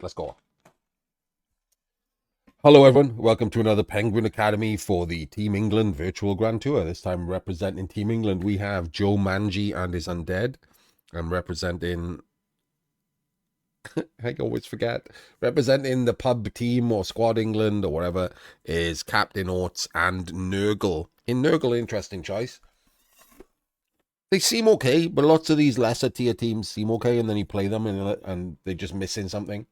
Let's go. Hello, everyone. Welcome to another Penguin Academy for the Team England Virtual Grand Tour. This time representing Team England, we have Joe Manji and his Undead. I'm representing... I always forget. Representing the pub team or Squad England or whatever is Captain Oates and Nurgle. Nurgle, interesting choice. They seem okay, but lots of these lesser tier teams seem okay, and then you play them and they're just missing something.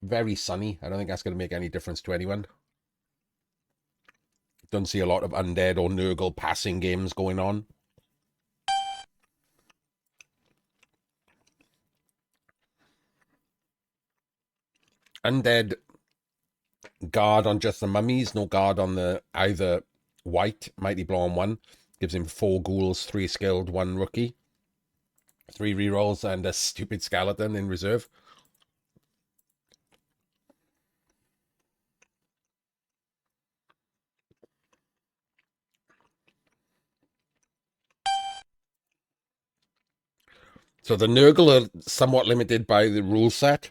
Very sunny. I don't think that's going to make any difference to anyone. Don't see a lot of Undead or Nurgle passing games going on. Undead guard on just the mummies, no guard on the either white, Mighty Blow on 1. Gives him 4 ghouls, 3 skilled, 1 rookie. 3 rerolls and a stupid skeleton in reserve. So the Nurgle are somewhat limited by the rule set.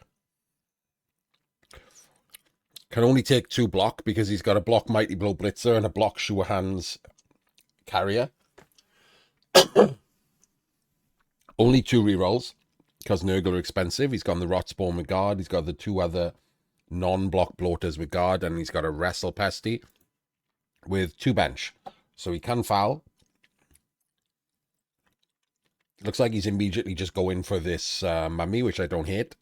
Can only take 2 block because he's got a block Mighty Blow Blitzer and a block Sure Hands Carrier. Only 2 rerolls because Nurgle are expensive. He's got the Rotspawn with guard. He's got the 2 other non-block bloaters with guard, and he's got a Wrestle Pesty with 2 bench. So he can foul. Looks like he's immediately just going for this mummy, which I don't hate.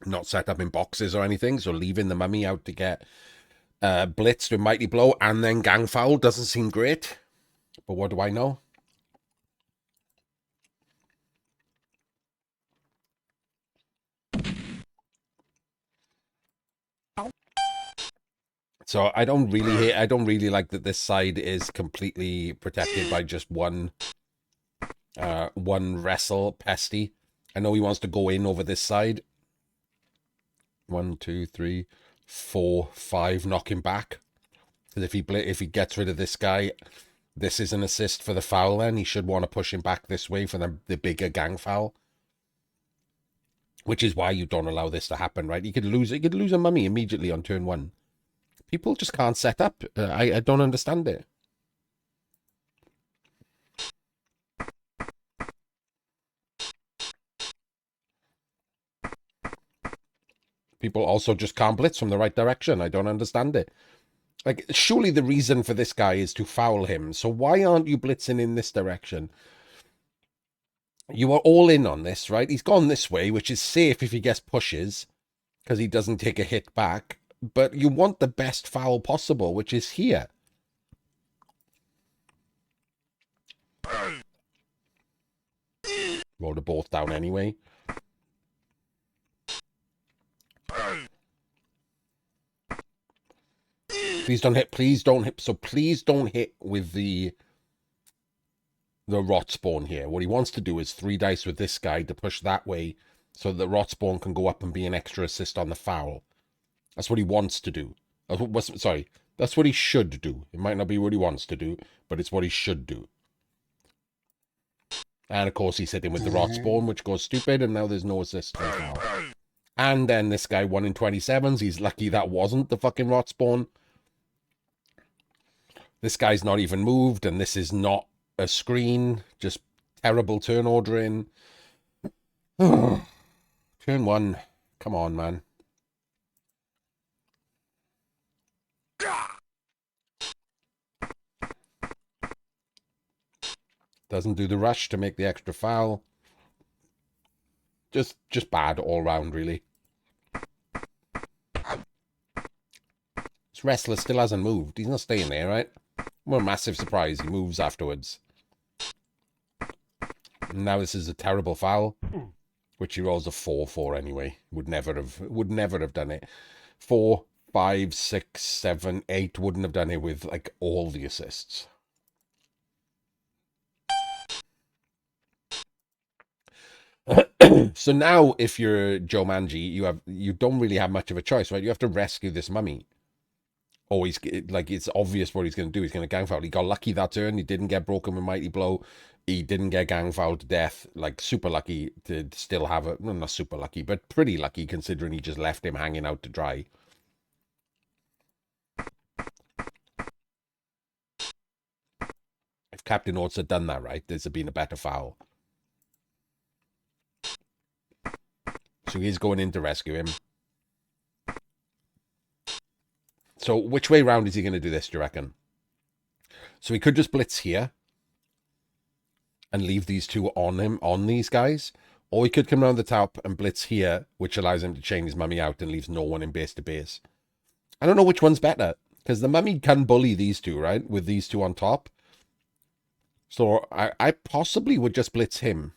Not set up in boxes or anything, so leaving the mummy out to get blitzed with Mighty Blow and then gang foul doesn't seem great. But what do I know? So I don't really like that this side is completely protected by just one Wrestle Pesty. I know he wants to go in over this side. 1, 2, 3, 4, 5, knock him back. Because if he gets rid of this guy, this is an assist for the foul. Then he should want to push him back this way for the bigger gang foul. Which is why you don't allow this to happen, right? He could lose a mummy immediately on turn 1. People just can't set up. I don't understand it. People also just can't blitz from the right direction. I don't understand it. Like, surely the reason for this guy is to foul him. So why aren't you blitzing in this direction? You are all in on this, right? He's gone this way, which is safe if he gets pushes, because he doesn't take a hit back. But you want the best foul possible, which is here. Roll the both down anyway. Please don't hit. Please don't hit. So please don't hit with the Rotspawn here. What he wants to do is 3 dice with this guy to push that way so that the Rotspawn can go up and be an extra assist on the foul. That's what he wants to do. Sorry, that's what he should do. It might not be what he wants to do, but it's what he should do. And of course he's hitting with the Rotspawn, which goes stupid, and now there's no assist. And then this guy 1 in 27s. He's lucky that wasn't the fucking Rotspawn. This guy's not even moved, and this is not a screen. Just terrible turn ordering. Turn 1. Come on, man. Doesn't do the rush to make the extra foul. Just bad all round, really. This wrestler still hasn't moved. He's not staying there, right? What a massive surprise. He moves afterwards. Now this is a terrible foul, which he rolls a 4-4 anyway. Would never have done it. 4, 5, 6, 7, 8 wouldn't have done it with like all the assists. So now if you're Joe Manji, you don't really have much of a choice, right? You have to rescue this mummy. Oh, he's like, it's obvious what he's going to do. He's going to gang foul. He got lucky that turn. He didn't get broken with Mighty Blow. He didn't get gang fouled to death. Like, super lucky to still have it. Well, not super lucky, but pretty lucky considering he just left him hanging out to dry. If Captain Oates had done that right, there's been a better foul. So he's going in to rescue him. So which way round is he going to do this, do you reckon? So he could just blitz here and leave these two on him, on these guys. Or he could come around the top and blitz here, which allows him to chain his mummy out and leaves no one in base to base. I don't know which one's better, because the mummy can bully these two, right? With these two on top. So I possibly would just blitz him.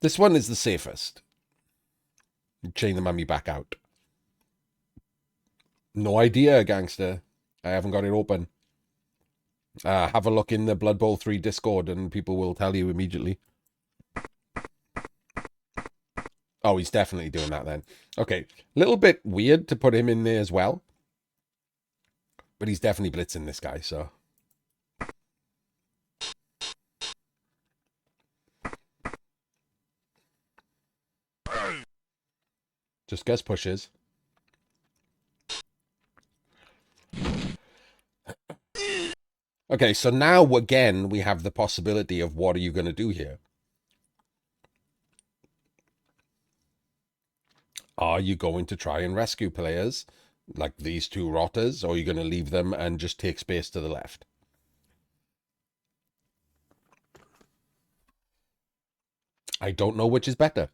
This one is the safest. Chain the mummy back out. No idea, gangster. I haven't got it open. Have a look in the Blood Bowl 3 Discord and people will tell you immediately. Oh, he's definitely doing that then. Okay, a little bit weird to put him in there as well. But he's definitely blitzing this guy, so... Just Gus pushes. Okay, so now again we have the possibility of what are you going to do here? Are you going to try and rescue players like these two rotters, or are you going to leave them and just take space to the left? I don't know which is better.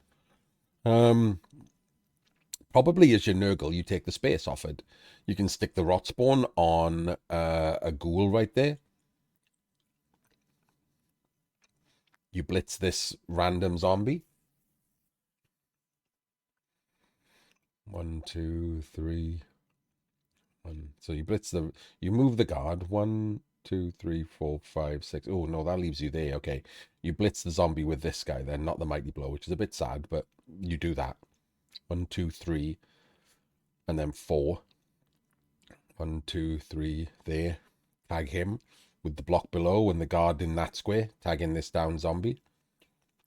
Probably as your Nurgle, you take the space offered. You can stick the rot spawn on a ghoul right there. You blitz this random zombie. 1, 2, 3. 1. So you blitz the... You move the guard. 1, 2, 3, 4, 5, 6. Oh, no, that leaves you there. Okay. You blitz the zombie with this guy then, not the Mighty Blow, which is a bit sad, but you do that. 1, 2, 3. And then 4. 1, 2, 3 there. Tag him with the block below and the guard in that square, tagging this down zombie.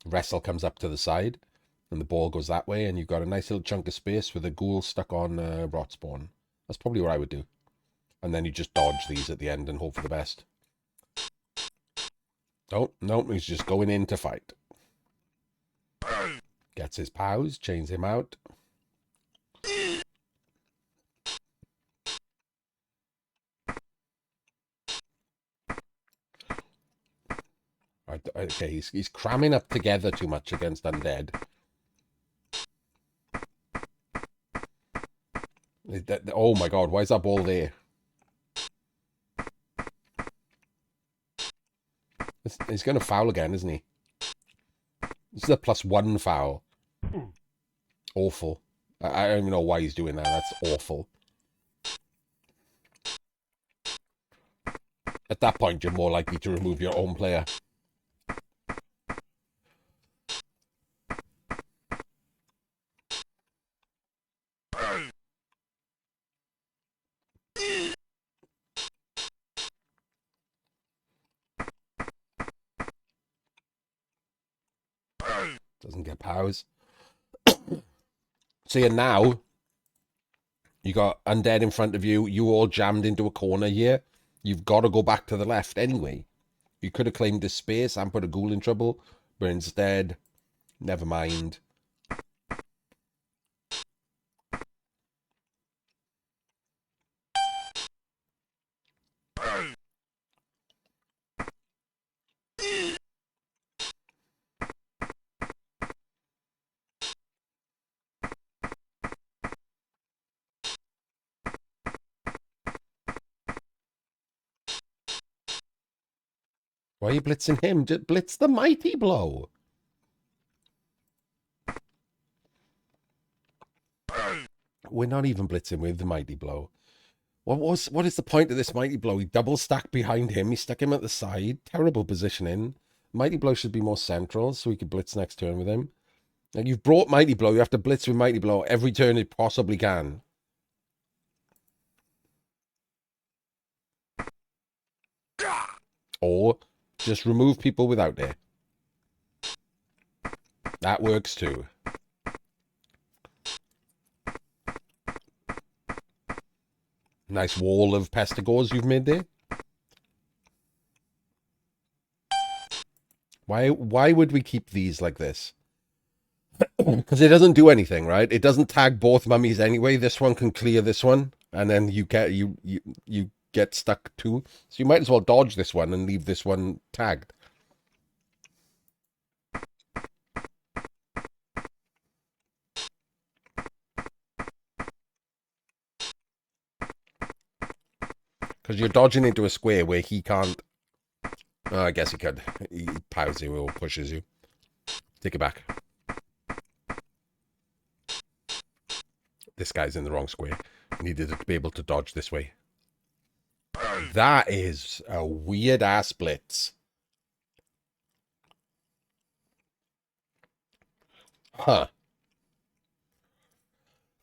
Wrestle comes up to the side and the ball goes that way, and you've got a nice little chunk of space with a ghoul stuck on rot spawn. That's probably what I would do. And then you just dodge these at the end and hope for the best. Oh, no, he's just going in to fight. Gets his pows, chains him out. Okay, he's cramming up together too much against undead. Oh my god, why is that ball there? He's going to foul again, isn't he? This is a +1 foul. Awful. I don't even know why he's doing that. That's awful. At that point, you're more likely to remove your own player. Doesn't get powers. So yeah, now you got undead in front of you. You all jammed into a corner here. You've got to go back to the left anyway. You could have claimed this space and put a ghoul in trouble, but instead, never mind. Why are you blitzing him? Just blitz the Mighty Blow. We're not even blitzing with the Mighty Blow. What is the point of this Mighty Blow? He double stacked behind him. He stuck him at the side. Terrible positioning. Mighty Blow should be more central so we could blitz next turn with him. Like, you've brought Mighty Blow. You have to blitz with Mighty Blow every turn it possibly can. Or just remove people without it. That works too. Nice wall of pestigores you've made there. Why would we keep these like this? Because it doesn't do anything, right? It doesn't tag both mummies anyway. This one can clear this one, and then you get stuck too. So you might as well dodge this one and leave this one tagged. Because you're dodging into a square where he can't. Oh, I guess he could. He pows you or pushes you. Take it back. This guy's in the wrong square. He needed to be able to dodge this way. That is a weird ass blitz. Huh.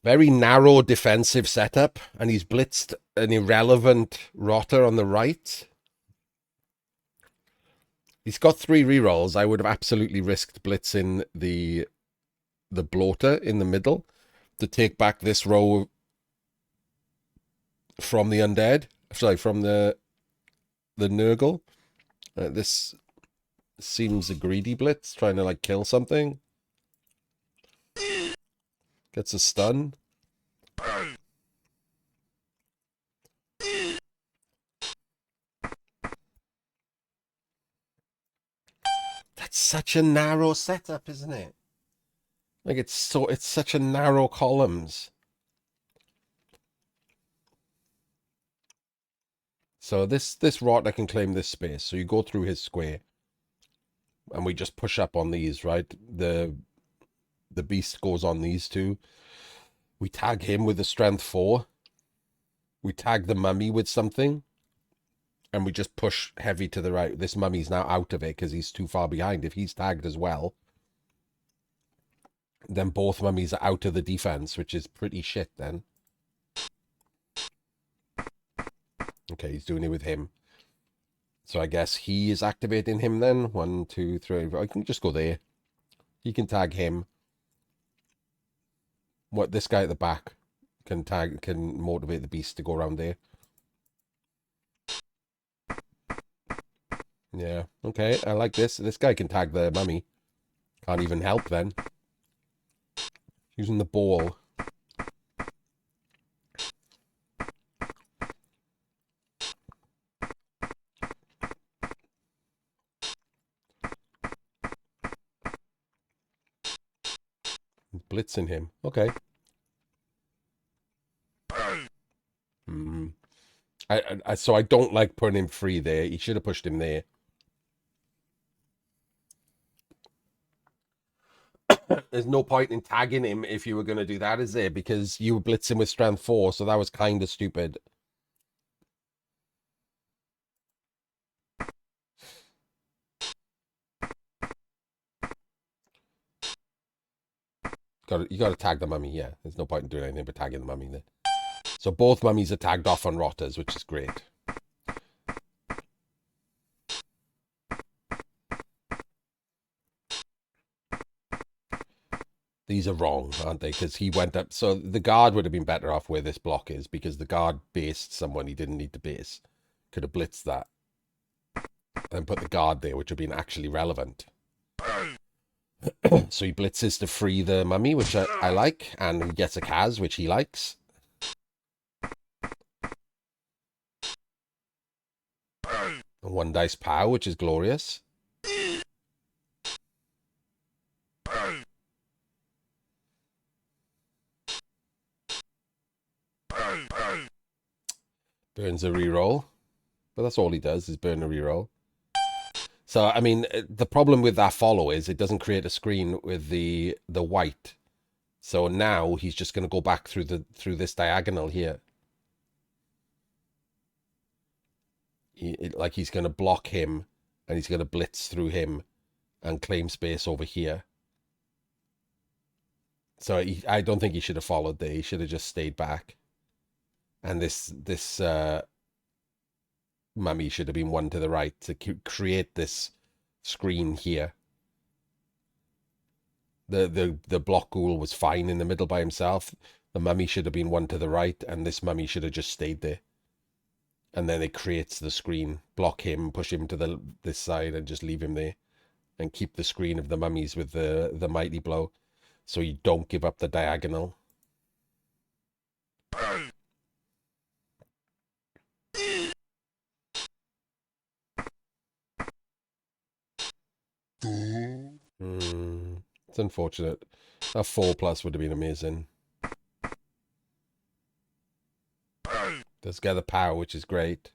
Very narrow defensive setup, and he's blitzed an irrelevant rotter on the right. He's got 3 rerolls. I would have absolutely risked blitzing the bloater in the middle to take back this row from the undead. Sorry, from the Nurgle. This seems a greedy blitz, trying to like kill something. Gets a stun. That's such a narrow setup, isn't it? Like it's such a narrow columns. So this rot, I can claim this space. So you go through his square, and we just push up on these, right? The beast goes on these two. We tag him with a strength 4. We tag the mummy with something, and we just push heavy to the right. This mummy's now out of it because he's too far behind. If he's tagged as well, then both mummies are out of the defense, which is pretty shit then. Okay, he's doing it with him. So I guess he is activating him then. 1, 2, 3. I can just go there. He can tag him. What, this guy at the back can motivate the beast to go around there. Yeah, okay, I like this. This guy can tag the mummy. Can't even help then. Using the ball. Blitzing him. Okay. So I don't like putting him free there. He should have pushed him there. There's no point in tagging him if you were going to do that, is there? Because you were blitzing with strength 4, so that was kind of stupid. You got to tag the mummy, yeah. There's no point in doing anything but tagging the mummy there. So both mummies are tagged off on rotters, which is great. These are wrong, aren't they? Because he went up. So the guard would have been better off where this block is, because the guard based someone he didn't need to base. Could have blitzed that. And put the guard there, which would have been actually relevant. So he blitzes to free the mummy, which I like, and he gets a Kaz, which he likes. A 1 dice pow, which is glorious. Burns a reroll. But that's all he does, is burn a reroll. So, I mean, the problem with that follow is it doesn't create a screen with the white. So now he's just going to go back through this diagonal here. Like he's going to block him, and he's going to blitz through him and claim space over here. So I don't think he should have followed there. He should have just stayed back. And this mummy should have been one to the right to create this screen here. The block ghoul was fine in the middle by himself. The mummy should have been one to the right, and this mummy should have just stayed there. And then it creates the screen. Block him, push him to this side, and just leave him there. And keep the screen of the mummies with the mighty blow, so you don't give up the diagonal. It's unfortunate. A 4+ would have been amazing. Does get the power, which is great.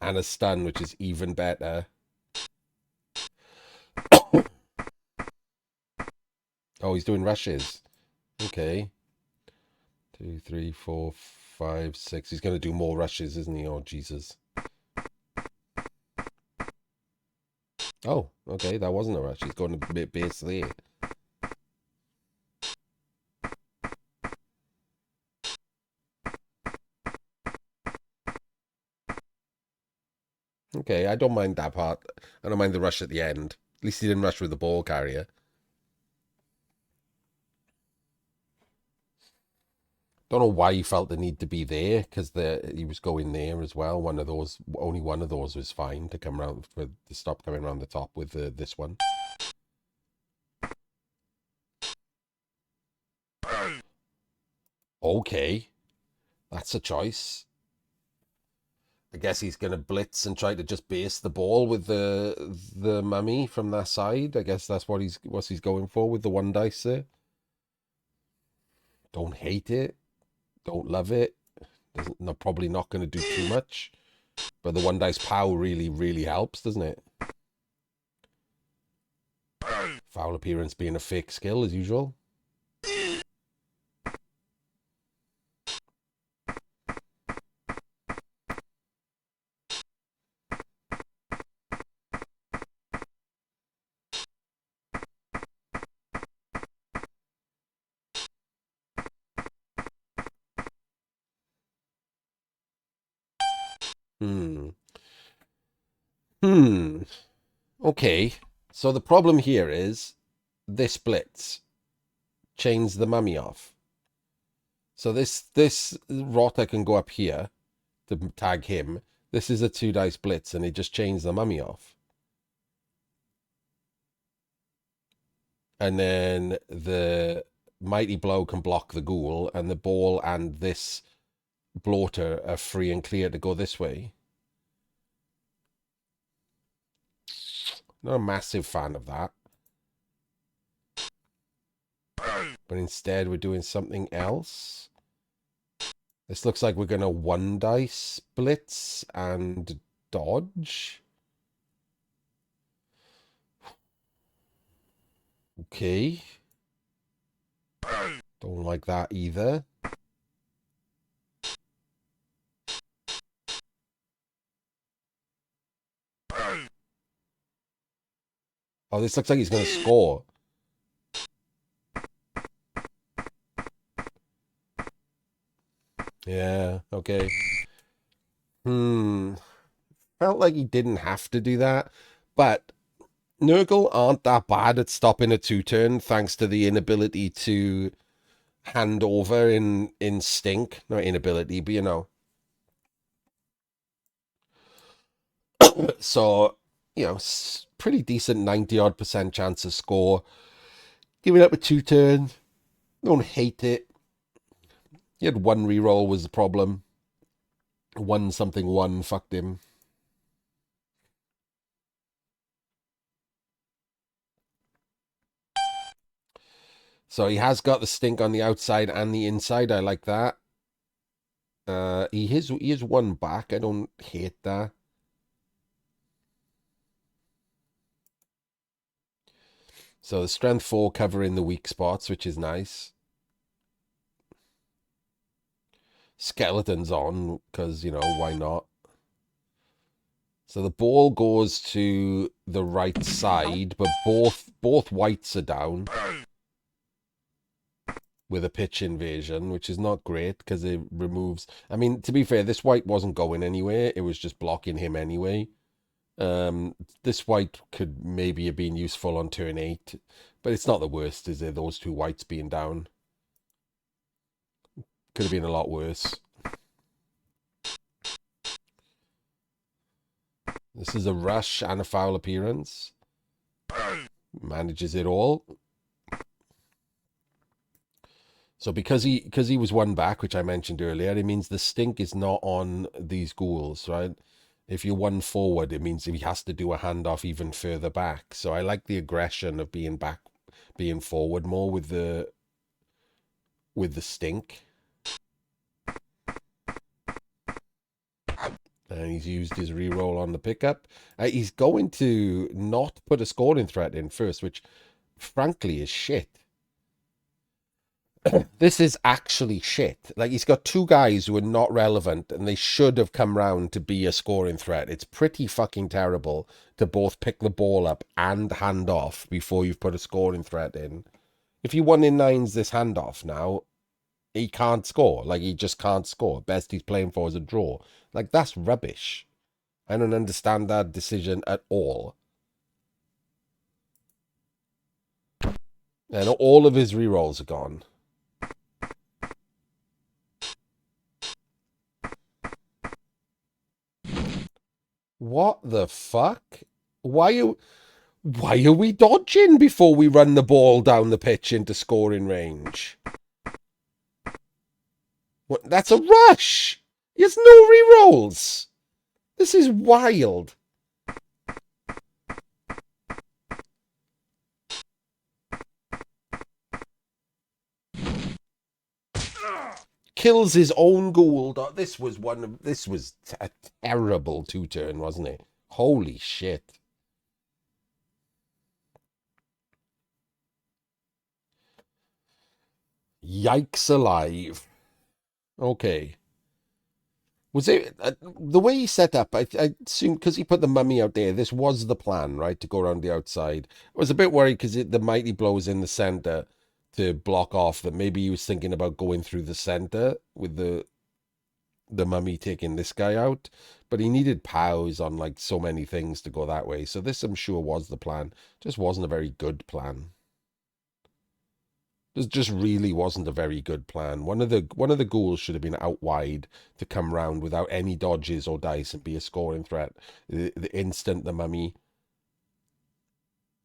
And a stun, which is even better. Oh, he's doing rushes. Okay. 2, 3, 4, 5, 6. He's going to do more rushes, isn't he? Oh, Jesus. Oh, okay. That wasn't a rush. He's going to base there. Okay, I don't mind that part. I don't mind the rush at the end. At least he didn't rush with the ball carrier. Don't know why he felt the need to be there, because he was going there as well. Only one of those was fine to come around to stop coming around the top with this one. Okay, that's a choice. I guess he's going to blitz and try to just base the ball with the mummy from that side. I guess that's what he's going for with the one dice there. Don't hate it. Don't love it. Probably not going to do too much. But the one dice power really, really helps, doesn't it? Foul appearance being a fake skill as usual. Okay. So the problem here is this blitz chains the mummy off. So this rotter can go up here to tag him. This is a 2 dice blitz, and it just chains the mummy off. And then the mighty blow can block the ghoul, and the ball and this bloater are free and clear to go this way. Not a massive fan of that. But instead we're doing something else. This looks like we're going to 1 dice blitz and dodge. Okay. Don't like that either. Oh, this looks like he's going to score. Yeah, okay. Felt like he didn't have to do that, but Nurgle aren't that bad at stopping a 2-turn thanks to the inability to hand over in stink. Not inability, but you know. So, you know, pretty decent 90-odd% chance of score. Giving up a 2-turn. Don't hate it. He had 1 reroll was the problem. 1 fucked him. So he has got the stink on the outside and the inside. I like that. He is 1 back. I don't hate that. So the strength 4 covering the weak spots, which is nice. Skeleton's on, because, you know, why not? So the ball goes to the right side, but both whites are down. with a pitch invasion, which is not great because it removes. I mean, to be fair, this white wasn't going anywhere. It was just blocking him anyway. This white could maybe have been useful on turn 8, but it's not the worst, is it? Those two whites being down. Could have been a lot worse. This is a rush and a foul appearance. Manages it all. So because he was one back, which I mentioned earlier, it means the stink is not on these ghouls, right? If you're one forward, it means he has to do a handoff even further back. So I like the aggression of being back, being forward more with the stink. And he's used his reroll on the pickup. He's going to not put a scoring threat in first, which frankly is shit. This is actually shit. Like, he's got two guys who are not relevant, and they should have come round to be a scoring threat. It's pretty fucking terrible to both pick the ball up and hand off before you've put a scoring threat in. If you 1-in-9s this handoff now, he can't score. Like, he just can't score. Best he's playing for is a draw. Like, that's rubbish. I don't understand that decision at all. And all of his rerolls are gone. What the fuck? Why are we dodging before we run the ball down the pitch into scoring range? What? That's a rush. He has no rerolls. This is wild. Kills his own Gould. Oh, this was a terrible 2-turn, wasn't it? Holy shit. Yikes alive. Okay. Was it the way he set up? I assume because he put the mummy out there, this was the plan, right? To go around the outside. I was a bit worried because the mighty blow was in the center to block off, that maybe he was thinking about going through the center with the mummy taking this guy out, but he needed POWs on like so many things to go that way. So this, I'm sure, was the plan. Just wasn't a very good plan. This just really wasn't a very good plan. One of the ghouls should have been out wide to come round without any dodges or dice and be a scoring threat. The instant the mummy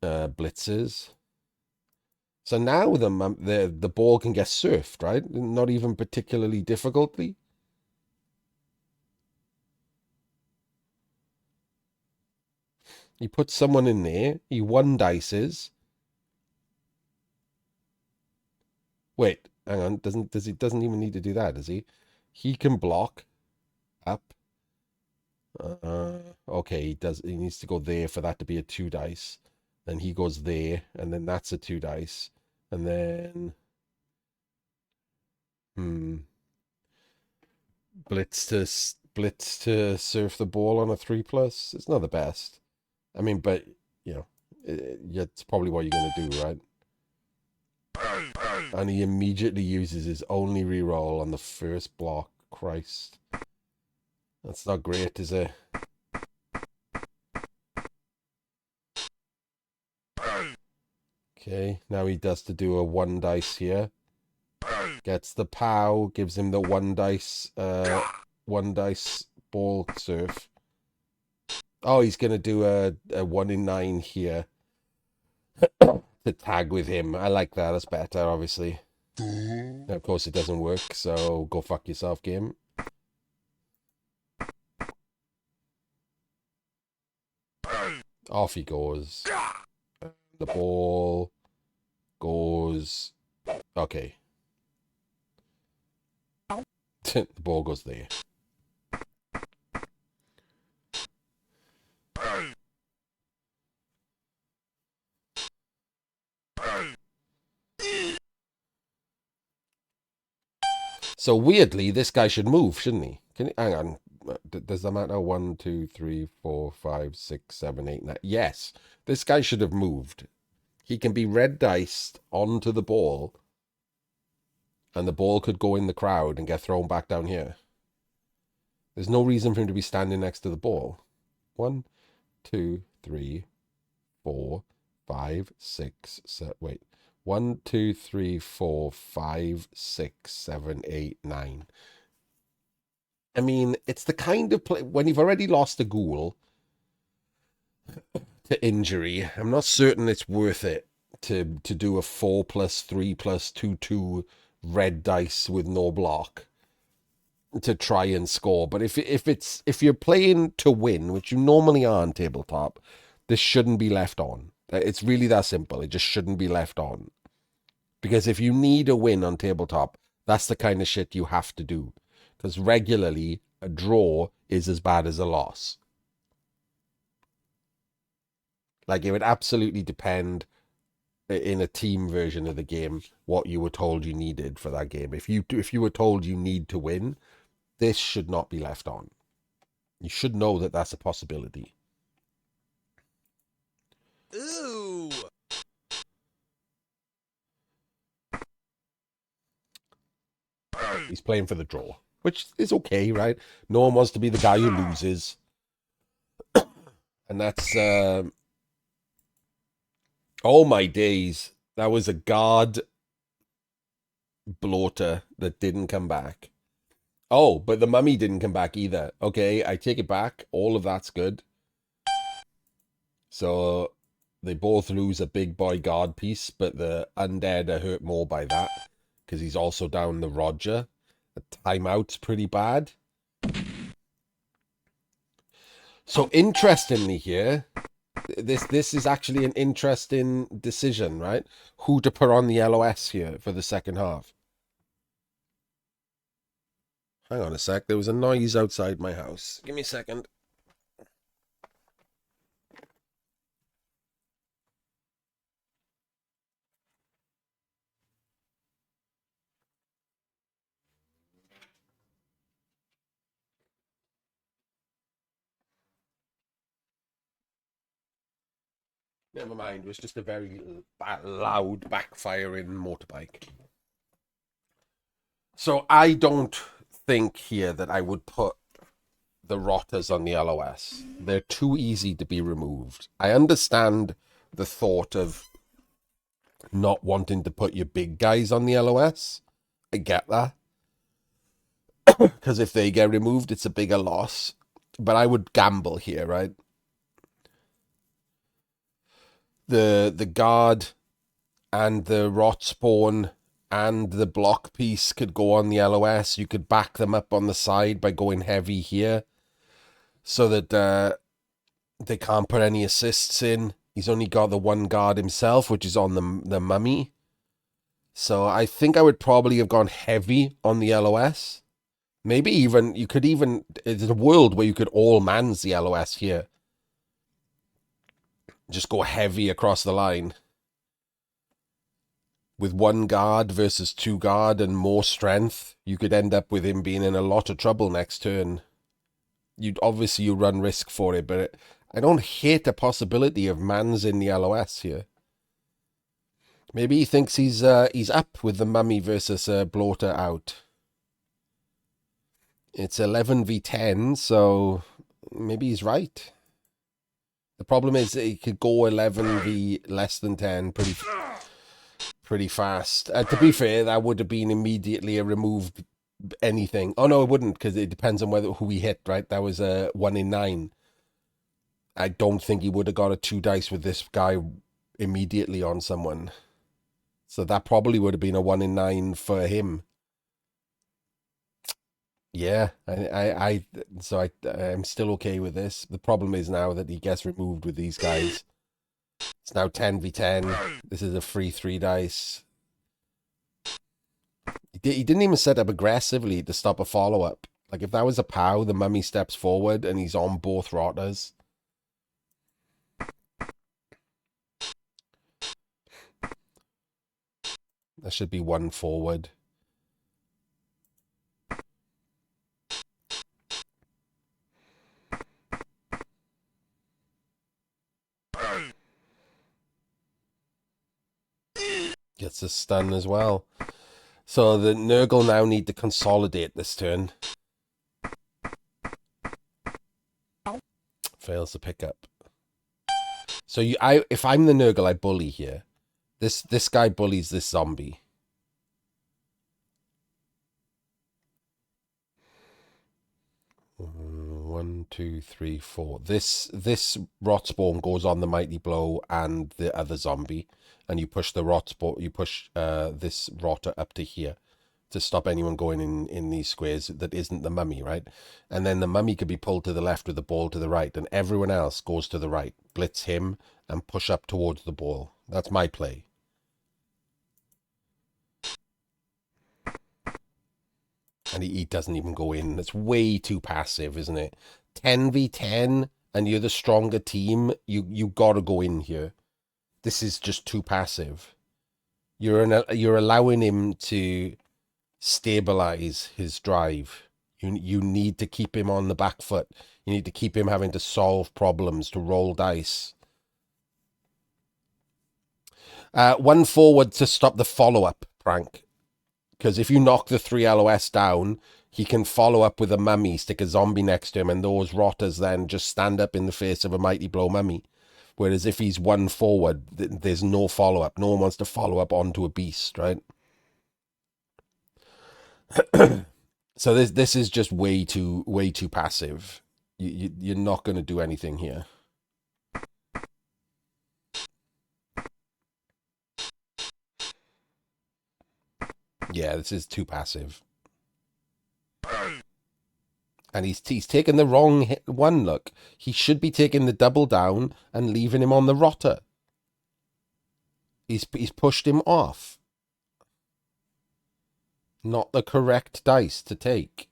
blitzes. So now the ball can get surfed, right? Not even particularly difficultly. He puts someone in there. He one dices. Wait, hang on. Doesn't even need to do that, does he? He can block up. Okay, he does. He needs to go there for that to be a 2 dice. Then he goes there, and then that's a 2 dice, and then blitz to surf the ball on a 3+. It's not the best. I mean, but you know, it's probably what you're gonna do, right? And he immediately uses his only reroll on the first block. Christ. That's not great, is it? Okay, now he does to do a 1 dice here. Gets the POW, gives him the 1 dice ball surf. Oh, he's gonna do a 1-in-9 here. To tag with him. I like that. That's better, obviously. Of course, it doesn't work, so go fuck yourself, game. Off he goes. The ball goes... Okay. The ball goes there. So weirdly, this guy should move, shouldn't he? Hang on. Does that matter? 1, 2, 3, 4, 5, 6, 7, 8, 9. Yes, this guy should have moved. He can be red diced onto the ball. and the ball could go in the crowd and get thrown back down here. There's no reason for him to be standing next to the ball. 1, 2, 3, 4, 5, 6, 7, wait. 1, 2, 3, 4, 5, 6, 7, 8, 9. I mean, it's the kind of play when you've already lost a ghoul to injury. I'm not certain it's worth it to do a 4+3+2/2 red dice with no block to try and score. But if you're playing to win, which you normally are on tabletop, this shouldn't be left on. It's really that simple. It just shouldn't be left on. Because if you need a win on tabletop, that's the kind of shit you have to do. Because regularly, a draw is as bad as a loss. Like, it would absolutely depend in a team version of the game what you were told you needed for that game. If you were told you need to win, this should not be left on. You should know that that's a possibility. Ooh. He's playing for the draw, which is okay, right? No one wants to be the guy who loses. And that's... oh my days. That was a guard bloater that didn't come back. Oh, but the mummy didn't come back either. Okay, I take it back. All of that's good. So they both lose a big boy guard piece, but the undead are hurt more by that because he's also down the Roger. The timeout's pretty bad. So interestingly here, this is actually an interesting decision, right? Who to put on the LOS here for the second half. Hang on a sec. There was a noise outside my house. Give me a second. Never mind. It was just a very loud backfiring motorbike. So I don't think here that I would put the rotters on the LOS. They're too easy to be removed. I understand the thought of not wanting to put your big guys on the LOS. I get that. Because if they get removed, it's a bigger loss. But I would gamble here, right? The guard and the rot spawn and the block piece could go on the LOS. You could back them up on the side by going heavy here so that they can't put any assists in. He's only got the one guard himself, which is on the mummy. So I think I would probably have gone heavy on the LOS. Maybe even, you could even, there's a world where you could all mans the LOS here. Just go heavy across the line. With one guard versus two guard and more strength, you could end up with him being in a lot of trouble next turn. Obviously you run risk for it, but I don't hate the possibility of mans in the LOS here. Maybe he thinks he's up with the mummy versus bloater out. It's 11v10, so maybe he's right. The problem is that he could go 11v less than 10 pretty fast. To be fair, that would have been immediately a removed anything. Oh no, it wouldn't, because it depends on who he hit, right? That was a 1 in 9. I don't think he would have got a 2 dice with this guy immediately on someone. So that probably would have been a 1 in 9 for him. Yeah, I'm still okay with this. The problem is now that he gets removed with these guys. It's now 10v10. This is a free 3 dice. He didn't even set up aggressively to stop a follow-up. Like, if that was a POW, the mummy steps forward and he's on both rotters. There should be one forward. Gets a stun as well. So the Nurgle now need to consolidate this turn. Fails to pick up. So if I'm the Nurgle, I bully here. This guy bullies this zombie. One, two, three, four. This rot spawn goes on the mighty blow and the other zombie, and you push the rot spawn. You push this rotter up to here to stop anyone going in these squares that isn't the mummy, right? And then the mummy could be pulled to the left with the ball to the right, and everyone else goes to the right. Blitz him and push up towards the ball. That's my play. And he doesn't even go in. That's way too passive, isn't it? 10v10 and you're the stronger team. You got to go in here. This is just too passive. You're allowing him to stabilize his drive. You need to keep him on the back foot. You need to keep him having to solve problems, to roll dice. One forward to stop the follow-up prank. Because if you knock the 3 LOS down, he can follow up with a mummy, stick a zombie next to him, and those rotters then just stand up in the face of a mighty blow mummy. Whereas if he's one forward, there's no follow-up. No one wants to follow up onto a beast, right? So this is just way too passive. You're not going to do anything here. Yeah, this is too passive. And he's taken the wrong one, look. He should be taking the double down and leaving him on the rotter. He's pushed him off. Not the correct dice to take.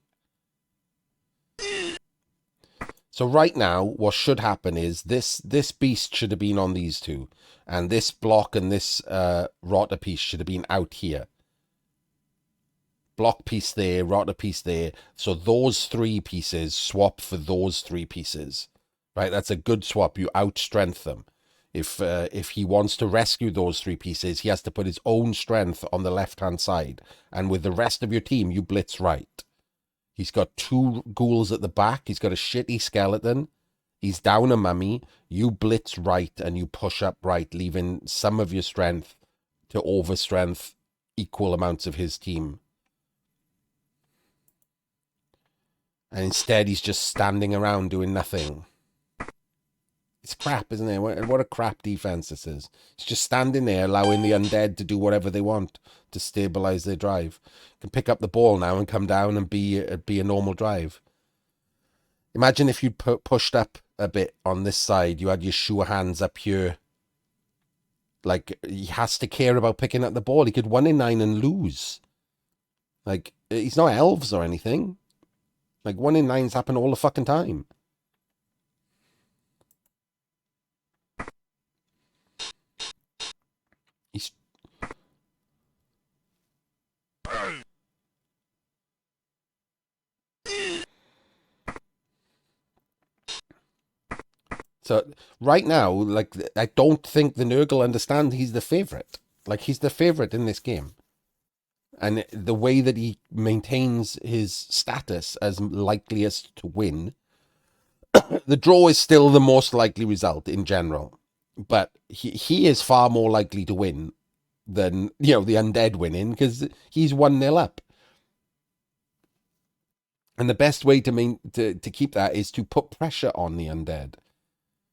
So right now, what should happen is this beast should have been on these two. And this block and this rotter piece should have been out here. Block piece there, rotter piece there. So those 3 pieces swap for those 3 pieces. Right? That's a good swap. You outstrength them. If he wants to rescue those 3 pieces, he has to put his own strength on the left-hand side. And with the rest of your team, you blitz right. He's got 2 ghouls at the back. He's got a shitty skeleton. He's down a mummy. You blitz right and you push up right, leaving some of your strength to overstrength equal amounts of his team. And instead, he's just standing around doing nothing. It's crap, isn't it? What a crap defense this is. It's just standing there, allowing the undead to do whatever they want to stabilize their drive. You can pick up the ball now and come down and be a normal drive. Imagine if you'd pushed up a bit on this side. You had your sure hands up here. Like, he has to care about picking up the ball. He could 1 in 9 and lose. Like, he's not elves or anything. Like, 1 in 9s happen all the fucking time. He's... So, right now, like, I don't think the Nurgle understand he's the favorite. Like, he's the favorite in this game. And the way that he maintains his status as likeliest to win, the draw is still the most likely result in general. But he is far more likely to win than, the undead winning, because he's 1-0 up. And the best way to keep that is to put pressure on the undead.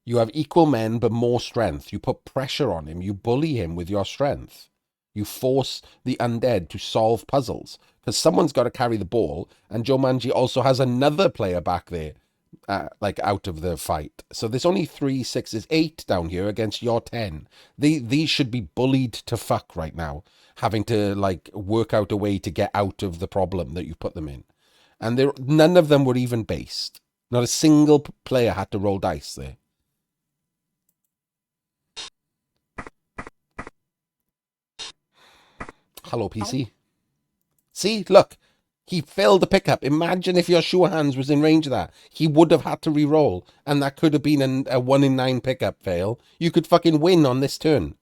You have equal men, but more strength. You put pressure on him. You bully him with your strength. You force the undead to solve puzzles. Because someone's got to carry the ball. And Jumanji also has another player back there, like out of the fight. So there's only 3, 6, 8 down here against your 10. These should be bullied to fuck right now. Having to, like, work out a way to get out of the problem that you put them in. And none of them were even based. Not a single player had to roll dice there. Hello, PC. See, look, he failed the pickup. Imagine if your sure hands was in range of that. He would have had to re-roll, and that could have been a 1 in 9 pickup fail. You could fucking win on this turn.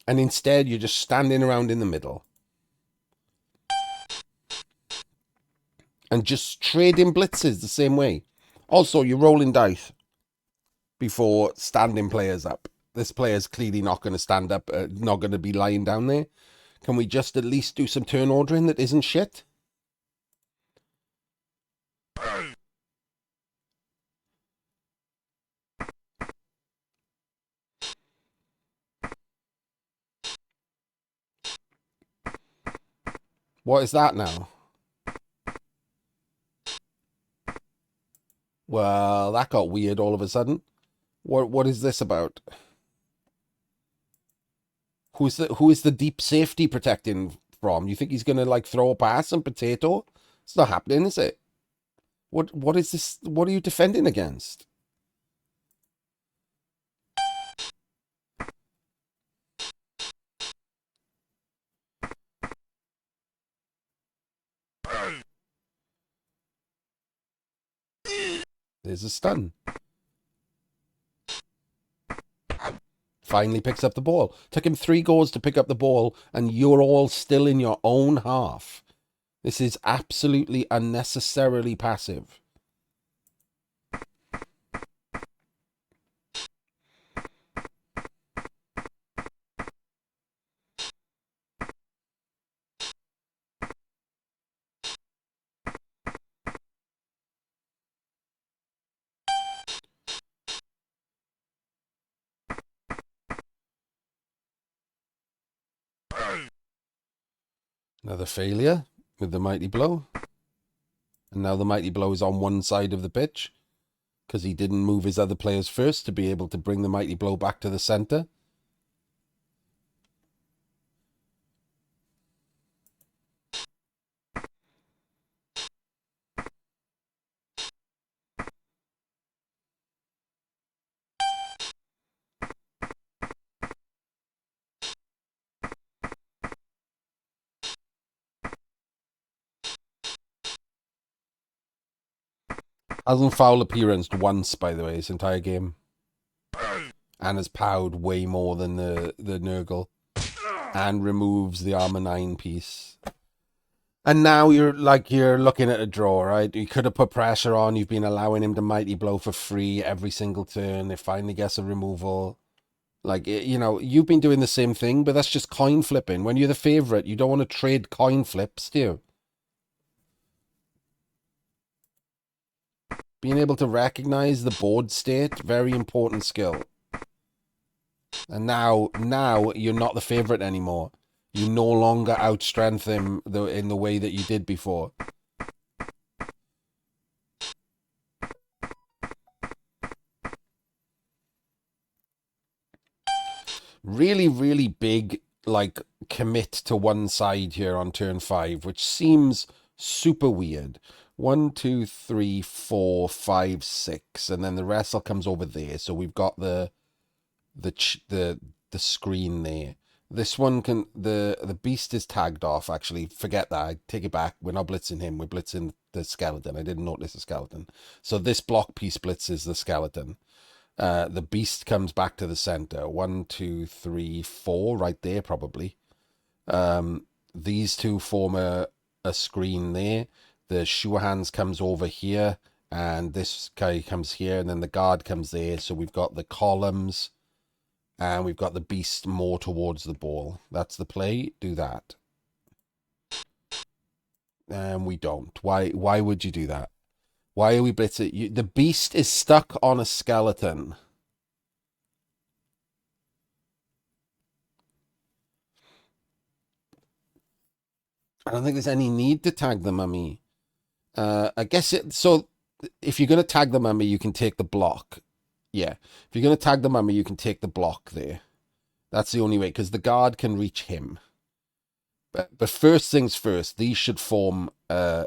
And instead, you're just standing around in the middle and just trading blitzes the same way. Also, you're rolling dice before standing players up. This player's clearly not going to stand up, not going to be lying down there. Can we just at least do some turn ordering that isn't shit? What is that now? Well, that got weird all of a sudden. What is this about? Who is the deep safety protecting from? You think he's gonna like throw a pass and potato? It's not happening, is it? What is this? What are you defending against? There's a stun. Finally picks up the ball. Took him 3 goals to pick up the ball, and you're all still in your own half. This is absolutely unnecessarily passive. Another failure with the mighty blow. And now the mighty blow is on one side of the pitch because he didn't move his other players first to be able to bring the mighty blow back to the center. Hasn't foul appearance once, by the way, this entire game. And has powed way more than the Nurgle. And removes the armor 9 piece. And now you're looking at a draw, right? You could have put pressure on. You've been allowing him to mighty blow for free every single turn. It finally gets a removal. Like, you know, you've been doing the same thing, but that's just coin flipping. When you're the favorite, you don't want to trade coin flips, do you? Being able to recognize the board state, very important skill. And now you're not the favorite anymore. You no longer outstrength him in the way that you did before. Really, really big, like, commit to one side here on turn 5, which seems super weird. 1, 2, 3, 4, 5, 6, and then the wrestle comes over there. So we've got the screen there. This one can the beast is tagged off. Actually, forget that. I take it back. We're not blitzing him. We're blitzing the skeleton. I didn't notice the skeleton. So this block piece blitzes the skeleton. The beast comes back to the center. 1, 2, 3, 4, right there probably. These two form a screen there. The sure hands comes over here, and this guy comes here, and then the guard comes there. So we've got the columns, and we've got the beast more towards the ball. That's the play. Do that. And we don't. Why would you do that? Why are we blitzing? The beast is stuck on a skeleton. I don't think there's any need to tag the mummy. I guess so if you're going to tag the mummy, you can take the block. Yeah. If you're going to tag the mummy, you can take the block there. That's the only way, because the guard can reach him. But first things first, these should form the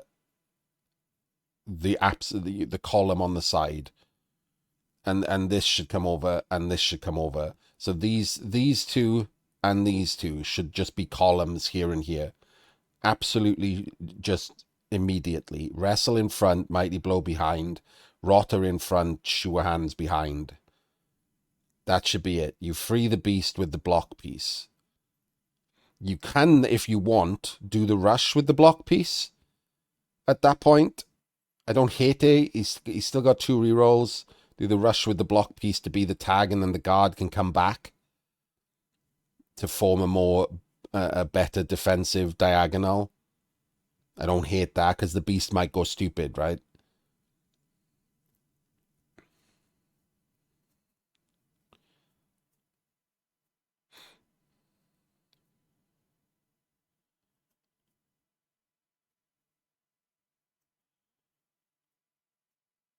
column on the side. And this should come over, and this should come over. So these two and these two should just be columns here and here. Absolutely just immediately. Wrestle in front, mighty blow behind. Rotter in front, sure hands behind. That should be it. You free the beast with the block piece. You can, if you want, do the rush with the block piece at that point. I don't hate it. He's still got 2 rerolls. Do the rush with the block piece to be the tag, and then the guard can come back to form a better defensive diagonal. I don't hate that because the beast might go stupid, right?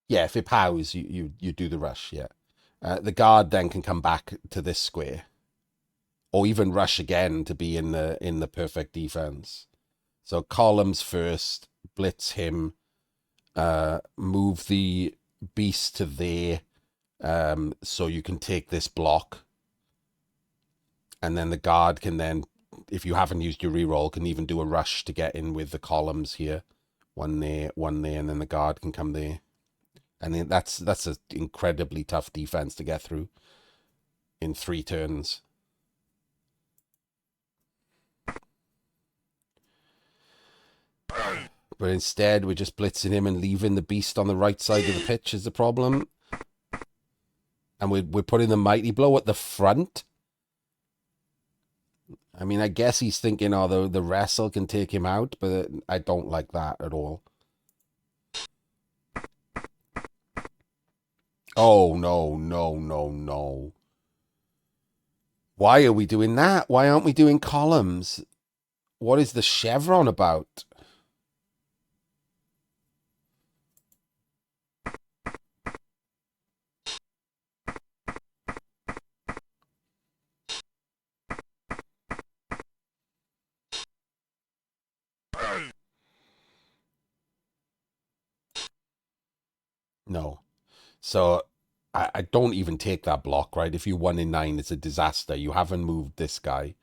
Yeah, if it powers, you do the rush, yeah. The guard then can come back to this square. Or even rush again to be in the perfect defense. So columns first, blitz him, move the beast to there, so you can take this block. And then the guard can then, if you haven't used your reroll, can even do a rush to get in with the columns here. One there, and then the guard can come there. And then that's an incredibly tough defense to get through in 3 turns. But instead, we're just blitzing him and leaving the beast on the right side of the pitch is the problem. And we're putting the mighty blow at the front. I mean, I guess he's thinking, oh, the wrestle can take him out, but I don't like that at all. Oh, no, no, no, no. Why are we doing that? Why aren't we doing columns? What is the chevron about? No. So I don't even take that block, right? If you 1 in 9, it's a disaster. You haven't moved this guy.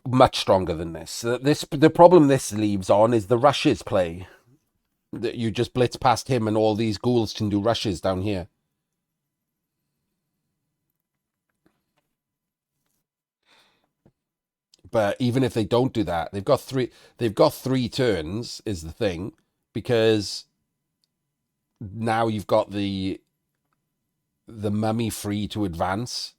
Much stronger than this. The problem this leaves on is the rushes play. That you just blitz past him and all these ghouls can do rushes down here. But even if they don't do that, they've got 3 turns is the thing, because now you've got the mummy free to advance.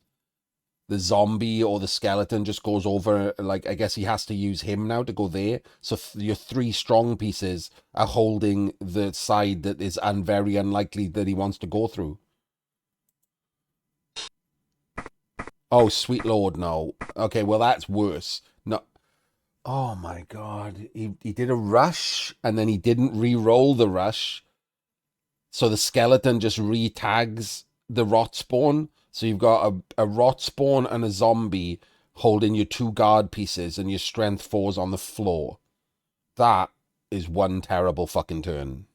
The zombie or the skeleton just goes over, like, I guess he has to use him now to go there. So your 3 strong pieces are holding the side that is very unlikely that he wants to go through. Oh, sweet lord, no. Okay, well, that's worse. No. Oh my god. He did a rush, and then he didn't re-roll the rush. So the skeleton just re-tags the rot spawn. So you've got a rot spawn and a zombie holding your 2 guard pieces, and your strength 4's on the floor. That is one terrible fucking turn.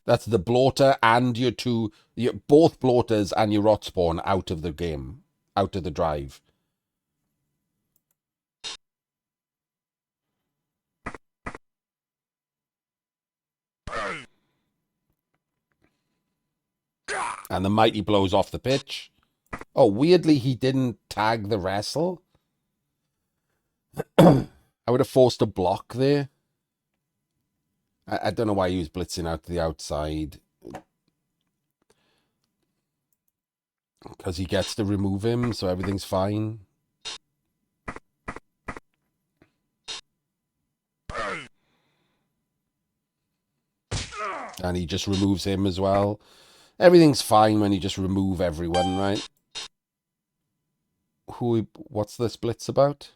That's the bloater and both bloaters and your rot spawn out of the game, out of the drive. And the mighty blows off the pitch. Oh, weirdly, he didn't tag the wrestle. I would have forced a block there. I don't know why he was blitzing out to the outside. Because he gets to remove him, so everything's fine. And he just removes him as well. Everything's fine when you just remove everyone, right? What's the splits about?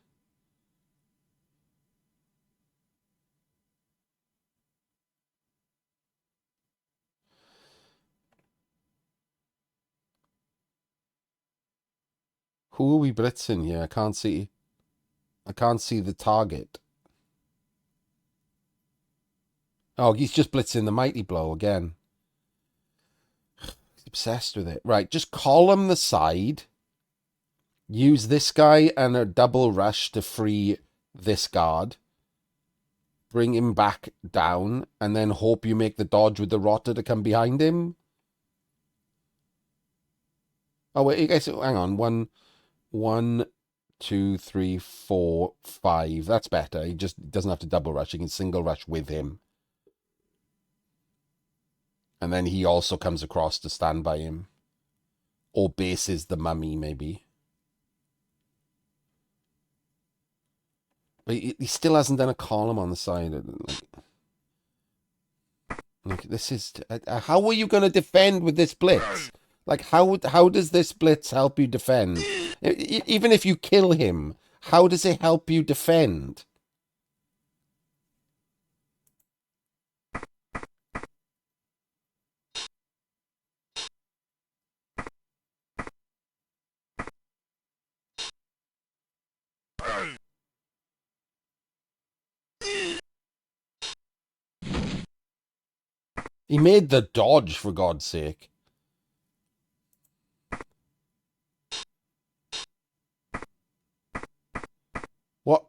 Who are we blitzing here? I can't see the target. Oh, he's just blitzing the mighty blow again. He's obsessed with it. Right, just column the side. Use this guy and a double rush to free this guard. bring him back down, and then hope you make the dodge with the rotter to come behind him. Oh wait, you guys, hang on. One, two, three, four, five. That's better. He just doesn't have to double rush. He can single rush with him. And then he also comes across to stand by him. Or bases the mummy, maybe. But he still hasn't done a column on the side. Like this is... how are you going to defend with this blitz? Like, how does this blitz help you defend? Even if you kill him, how does it help you defend? He made the dodge, for God's sake. What?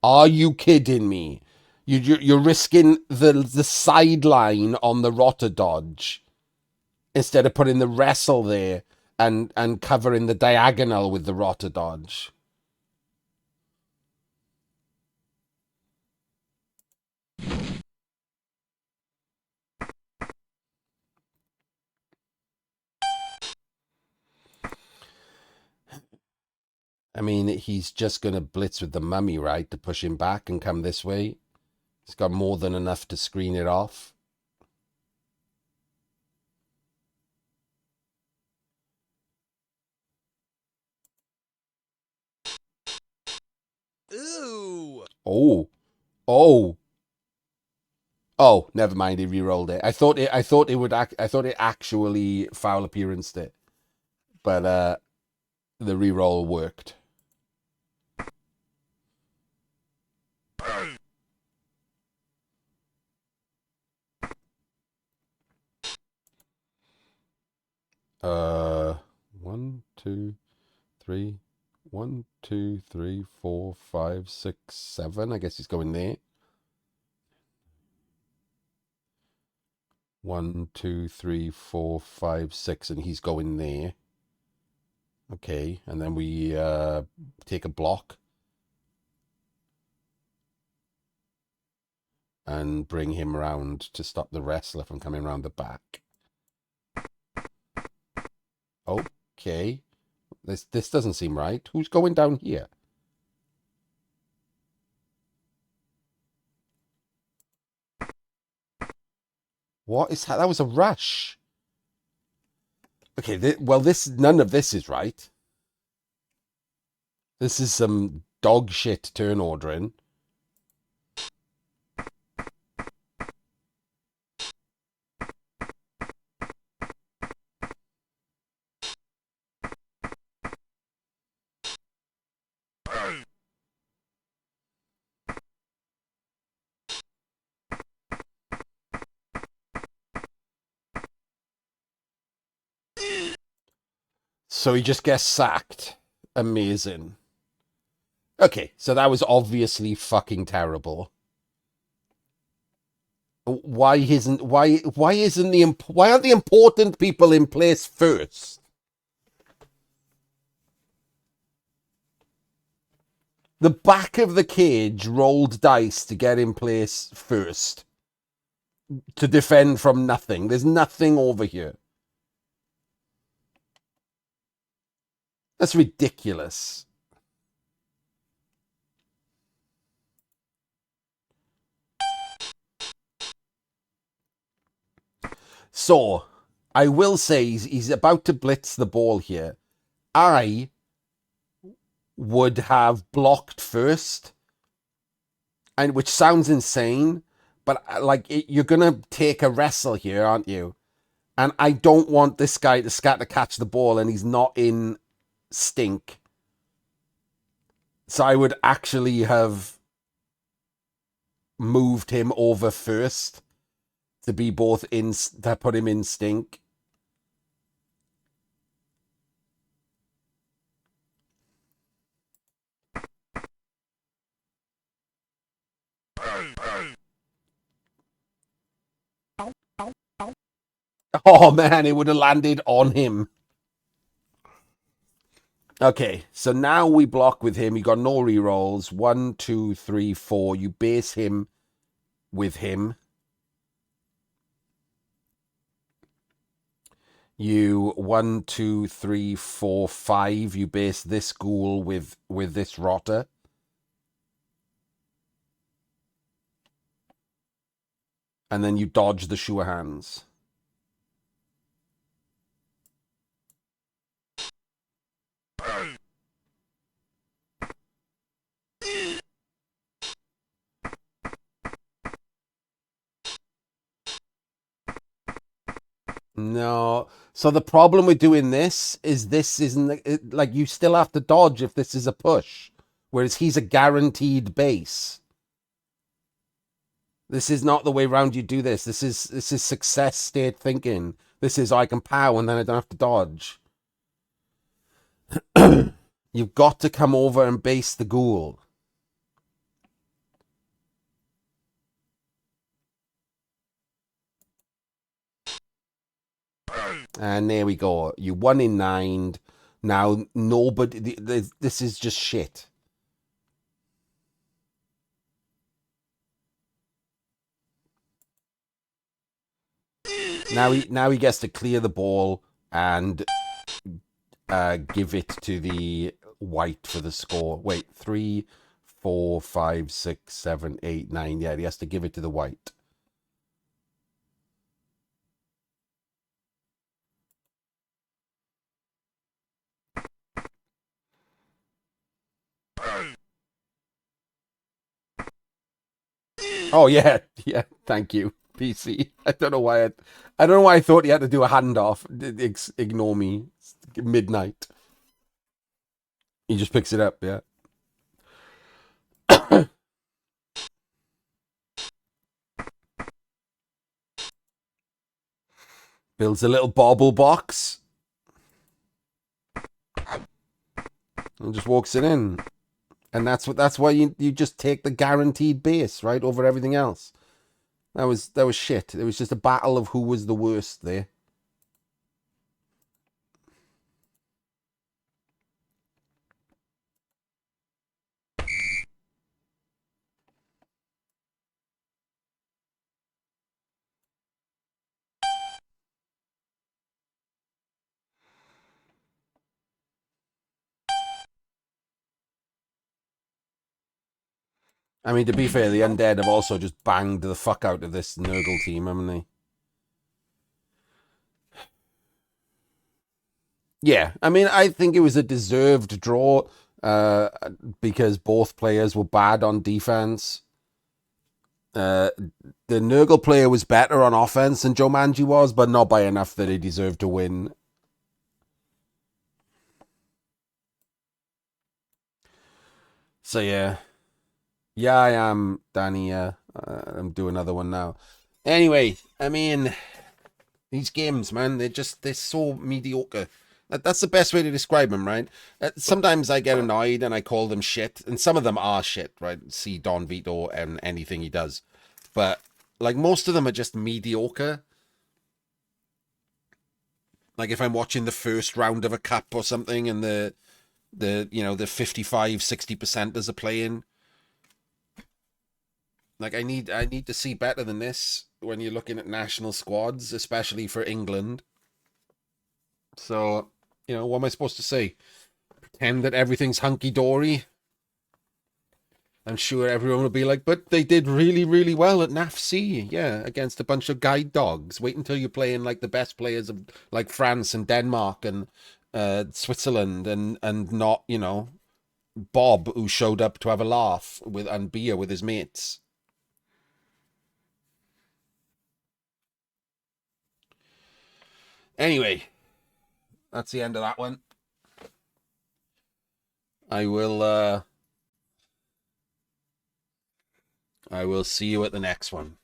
Are you kidding me? You're risking the sideline on the rotter dodge instead of putting the wrestle there and covering the diagonal with the rotter dodge. I mean, he's just going to blitz with the mummy, right, to push him back and come this way. He's got more than enough to screen it off. Ooh. Oh. Oh. Oh, never mind. He re-rolled it. I thought it actually foul appearance it, but the re-roll worked. One, two, three, 1, 2, 3, 4, 5, 6, 7. I guess he's going there. 1, 2, 3, 4, 5, 6, and he's going there. Okay, and then we take a block and bring him around to stop the wrestler from coming around the back. Okay, this doesn't seem right. Who's going down here? What is that? That was a rush. Okay, well, none of this is right. This is some dog shit turn ordering. So he just gets sacked. Amazing. Okay, so that was obviously fucking terrible. Why aren't the important people in place first? The back of the cage rolled dice to get in place first to defend from nothing. There's nothing over here. That's ridiculous. So, I will say he's about to blitz the ball here. I would have blocked first, and which sounds insane, but you're gonna take a wrestle here, aren't you? And I don't want this guy to scatter catch the ball, and he's not in stink. So I would actually have moved him over first to be both in to put him in stink. Oh man, it would have landed on him. Okay, so now we block with him. You got no rerolls. 1, 2, 3, 4. You base him with him. You 1, 2, 3, 4, 5. You base this ghoul with this rotter. And then you dodge the sure hands. No. So the problem with doing this isn't like you still have to dodge if this is a push, whereas he's a guaranteed base. This is not the way around you do this. This is success state thinking. This is I can pow and then I don't have to dodge. You've got to come over and base the ghoul. And there we go. You 1 in 9. Now nobody. This is just shit. Now he gets to clear the ball and give it to the white for the score. Wait, 3, 4, 5, 6, 7, 8, 9. Yeah, he has to give it to the white. Oh yeah, yeah. Thank you, PC. I don't know why I thought he had to do a handoff. Ignore me. It's midnight. He just picks it up. Yeah. Builds a little bauble box and just walks it in. And that's why you just take the guaranteed base right over everything else. That was shit. It was just a battle of who was the worst there. I mean, to be fair, the Undead have also just banged the fuck out of this Nurgle team, haven't they? Yeah, I mean, I think it was a deserved draw because both players were bad on defense. The Nurgle player was better on offense than Jumanji was, but not by enough that he deserved to win. So yeah. Yeah, I am, Danny. I'm doing another one now. Anyway, I mean, these games, man, they're so mediocre. That's the best way to describe them, right? Sometimes I get annoyed and I call them shit, and some of them are shit, right? See Don Vito and anything he does. But like most of them are just mediocre. Like if I'm watching the first round of a cup or something and the 55-60%ers are playing, like I need to see better than this when you're looking at national squads, especially for England. So, what am I supposed to say? Pretend that everything's hunky dory? I'm sure everyone will be like, but they did really, really well at NAFC, yeah, against a bunch of guide dogs. Wait until you're playing like the best players of like France and Denmark and Switzerland and not, Bob, who showed up to have a laugh and beer with his mates. Anyway, that's the end of that one. I will see you at the next one.